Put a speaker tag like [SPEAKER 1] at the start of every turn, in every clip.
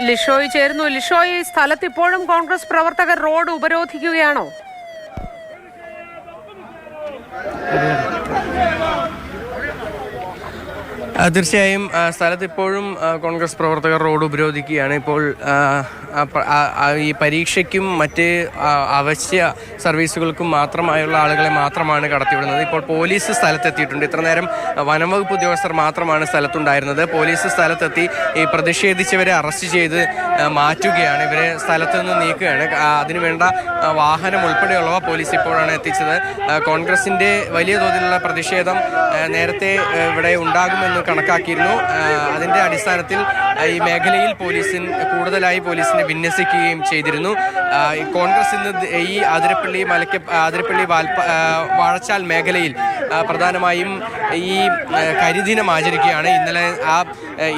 [SPEAKER 1] ലിഷോയ് ചേരുന്നു. ലിഷോയ്, സ്ഥലത്ത് ഇപ്പോഴും കോൺഗ്രസ് പ്രവർത്തകർ റോഡ് ഉപരോധിക്കുകയാണോ?
[SPEAKER 2] തീർച്ചയായും സ്ഥലത്ത് ഇപ്പോഴും കോൺഗ്രസ് പ്രവർത്തകർ റോഡ് ഉപരോധിക്കുകയാണ്. ഇപ്പോൾ ഈ പരീക്ഷയ്ക്കും മറ്റ് അവശ്യ സർവീസുകൾക്കും മാത്രമായുള്ള ആളുകളെ മാത്രമാണ് കടത്തിവിടുന്നത്. ഇപ്പോൾ പോലീസ് സ്ഥലത്തെത്തിയിട്ടുണ്ട്. ഇത്ര നേരം വനംവകുപ്പ് ഉദ്യോഗസ്ഥർ മാത്രമാണ് സ്ഥലത്തുണ്ടായിരുന്നത്. പോലീസ് സ്ഥലത്തെത്തി ഈ പ്രതിഷേധിച്ചവരെ അറസ്റ്റ് ചെയ്ത് മാറ്റുകയാണ്. ഇവരെ സ്ഥലത്ത് നിന്ന് നീക്കുകയാണ്. അതിനുവേണ്ട വാഹനം ഉൾപ്പെടെയുള്ളവ പോലീസ് ഇപ്പോഴാണ് എത്തിച്ചത്. കോൺഗ്രസിൻ്റെ വലിയ തോതിലുള്ള പ്രതിഷേധം നേരത്തെ ഇവിടെ ഉണ്ടാകുമെന്ന് കണക്കാക്കിയിരുന്നു. അതിൻ്റെ അടിസ്ഥാനത്തിൽ ഈ മേഖലയിൽ കൂടുതലായി പോലീസിനെ വിന്യസിക്കുകയും ചെയ്തിരുന്നു. കോൺഗ്രസ് ഇന്ന് ഈ അതിരപ്പള്ളി വാഴച്ചാൽ മേഖലയിൽ പ്രധാനമായും ഈ കരിദിനം ആചരിക്കുകയാണ്.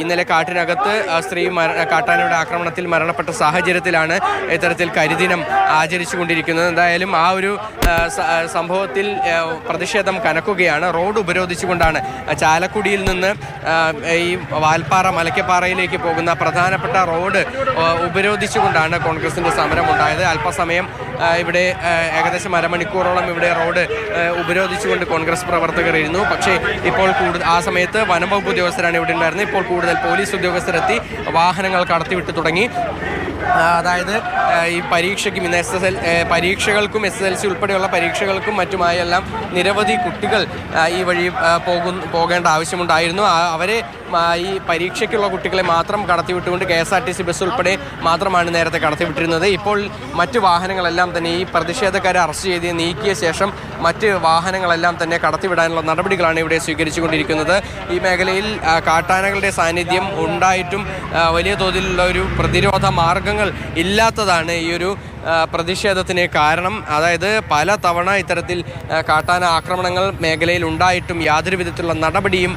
[SPEAKER 2] ഇന്നലെ കാട്ടിനകത്ത് സ്ത്രീ കാട്ടാനയുടെ ആക്രമണത്തിൽ മരണപ്പെട്ട സാഹചര്യത്തിലാണ് ഇത്തരത്തിൽ കരിദിനം ആചരിച്ചു കൊണ്ടിരിക്കുന്നത്. എന്തായാലും ആ ഒരു സംഭവത്തിൽ പ്രതിഷേധം കനക്കുകയാണ്. റോഡ് ഉപരോധിച്ചുകൊണ്ടാണ് ചാലക്കുടിയിൽ നിന്ന് ഈ മലക്കപ്പാറയിലേക്ക് പോകുന്ന പ്രധാനപ്പെട്ട റോഡ് ഉപരോധിച്ചുകൊണ്ടാണ് കോൺഗ്രസിൻ്റെ സമരം ഉണ്ടായത്. അല്പസമയം ഇവിടെ ഏകദേശം അരമണിക്കൂറോളം ഇവിടെ റോഡ് ഉപരോധിച്ചുകൊണ്ട് കോൺഗ്രസ് പ്രവർത്തകർ ഇരുന്നു. പക്ഷേ ഇപ്പോൾ ആ സമയത്ത് വനംവകുപ്പ് ഉദ്യോഗസ്ഥരാണ് ഇവിടെ ഉണ്ടായിരുന്നത്. ഇപ്പോൾ കൂടുതൽ പോലീസ് ഉദ്യോഗസ്ഥരെത്തി വാഹനങ്ങൾ കടത്തിവിട്ടു തുടങ്ങി. അതായത് ഈ പരീക്ഷയ്ക്കും ഇന്ന് പരീക്ഷകൾക്കും SSLC ഉൾപ്പെടെയുള്ള പരീക്ഷകൾക്കും മറ്റുമായെല്ലാം നിരവധി കുട്ടികൾ ഈ വഴി പോകേണ്ട ആവശ്യമുണ്ടായിരുന്നു. അവരെ ഈ പരീക്ഷയ്ക്കുള്ള കുട്ടികളെ മാത്രം കടത്തിവിട്ടുകൊണ്ട് KSRTC ബസ് ഉൾപ്പെടെ മാത്രമാണ് നേരത്തെ കടത്തിവിട്ടിരുന്നത്. ഇപ്പോൾ മറ്റ് വാഹനങ്ങളെല്ലാം തന്നെ ഈ പ്രതിഷേധക്കാരെ അറസ്റ്റ് ചെയ്ത് നീക്കിയ ശേഷം മറ്റ് വാഹനങ്ങളെല്ലാം തന്നെ കടത്തിവിടാനുള്ള നടപടികളാണ് ഇവിടെ സ്വീകരിച്ചുകൊണ്ടിരിക്കുന്നത്. ഈ മേഖലയിൽ കാട്ടാനകളുടെ സാന്നിധ്യം ഉണ്ടായിട്ടും വലിയ തോതിലുള്ള ഒരു പ്രതിരോധ മാർഗങ്ങൾ ഇല്ലാത്തതാണ് ഈ ഒരു പ്രതിഷേധത്തിന് കാരണം. അതായത് പല തവണ ഇത്തരത്തിൽ കാട്ടാന ആക്രമണങ്ങൾ മേഖലയിൽ ഉണ്ടായിട്ടും യാതൊരു വിധത്തിലുള്ള നടപടിയും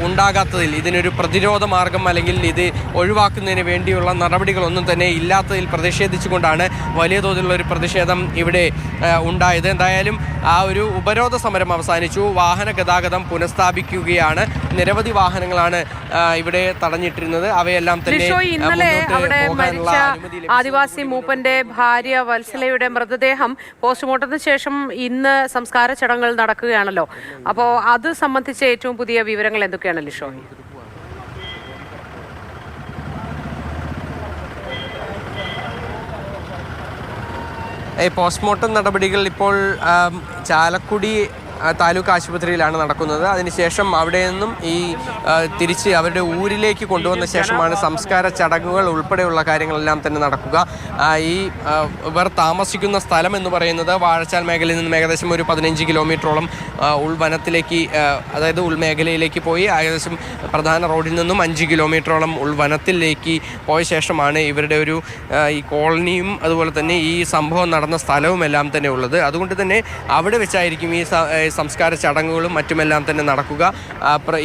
[SPEAKER 2] ഉണ്ടാകാത്തതിൽ, ഇതിനൊരു പ്രതിരോധ മാർഗം അല്ലെങ്കിൽ ഇത് ഒഴിവാക്കുന്നതിന് വേണ്ടിയുള്ള നടപടികളൊന്നും തന്നെ ഇല്ലാത്തതിൽ പ്രതിഷേധിച്ചുകൊണ്ടാണ് വലിയ തോതിലുള്ള ഒരു പ്രതിഷേധം ഇവിടെ ഉണ്ടായത്. എന്തായാലും ആ ഒരു ഉപരോധ സമരം അവസാനിച്ചു. വാഹന ഗതാഗതം പുനഃസ്ഥാപിക്കുകയാണ്. നിരവധി വാഹനങ്ങളാണ് ഇവിടെ തടഞ്ഞിട്ടിരുന്നത്. അവയെല്ലാം തന്നെ
[SPEAKER 1] ആദിവാസി മൂപ്പന്റെ ഭാര്യ വത്സലയുടെ മൃതദേഹം പോസ്റ്റ്മോർട്ടത്തിന് ശേഷം ഇന്ന് സംസ്കാര ചടങ്ങുകൾ നടക്കുകയാണല്ലോ. അപ്പോൾ അത് സംബന്ധിച്ച ഏറ്റവും പുതിയ വിവരങ്ങൾ എന്തൊക്കെയാണ് ലിഷോയ്?
[SPEAKER 2] പോസ്റ്റ്മോർട്ടം നടപടികൾ ഇപ്പോൾ ചാലക്കുടി താലൂക്ക് ആശുപത്രിയിലാണ് നടക്കുന്നത്. അതിനുശേഷം അവിടെ നിന്നും തിരിച്ച് അവരുടെ ഊരിലേക്ക് കൊണ്ടുവന്ന ശേഷമാണ് സംസ്കാര ചടങ്ങുകൾ ഉൾപ്പെടെയുള്ള കാര്യങ്ങളെല്ലാം തന്നെ നടക്കുക. ഇവർ താമസിക്കുന്ന സ്ഥലം എന്ന് പറയുന്നത് വാഴച്ചാൽ മേഖലയിൽ നിന്നും ഏകദേശം ഒരു 15 കിലോമീറ്ററോളം ഉൾവനത്തിലേക്ക്, അതായത് ഉൾമേഖലയിലേക്ക് പോയി ഏകദേശം പ്രധാന റോഡിൽ നിന്നും 5 കിലോമീറ്ററോളം ഉൾവനത്തിലേക്ക് പോയ ശേഷമാണ് ഇവരുടെ ഒരു ഈ കോളനിയും അതുപോലെ തന്നെ ഈ സംഭവം നടന്ന സ്ഥലവും എല്ലാം തന്നെ ഉള്ളത്. അതുകൊണ്ട് തന്നെ അവിടെ വെച്ചായിരിക്കും ഈ സംസ്കാര ചടങ്ങുകളും മറ്റുമെല്ലാം തന്നെ നടക്കുക.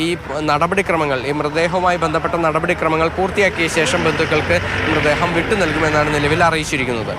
[SPEAKER 2] ഈ നടപടിക്രമങ്ങൾ, ഈ മൃതദേഹവുമായി ബന്ധപ്പെട്ട നടപടിക്രമങ്ങൾ പൂർത്തിയാക്കിയ ശേഷം ബന്ധുക്കൾക്ക് മൃതദേഹം വിട്ടു നൽകുമെന്നാണ് നിലവിൽ അറിയിച്ചിരിക്കുന്നത്.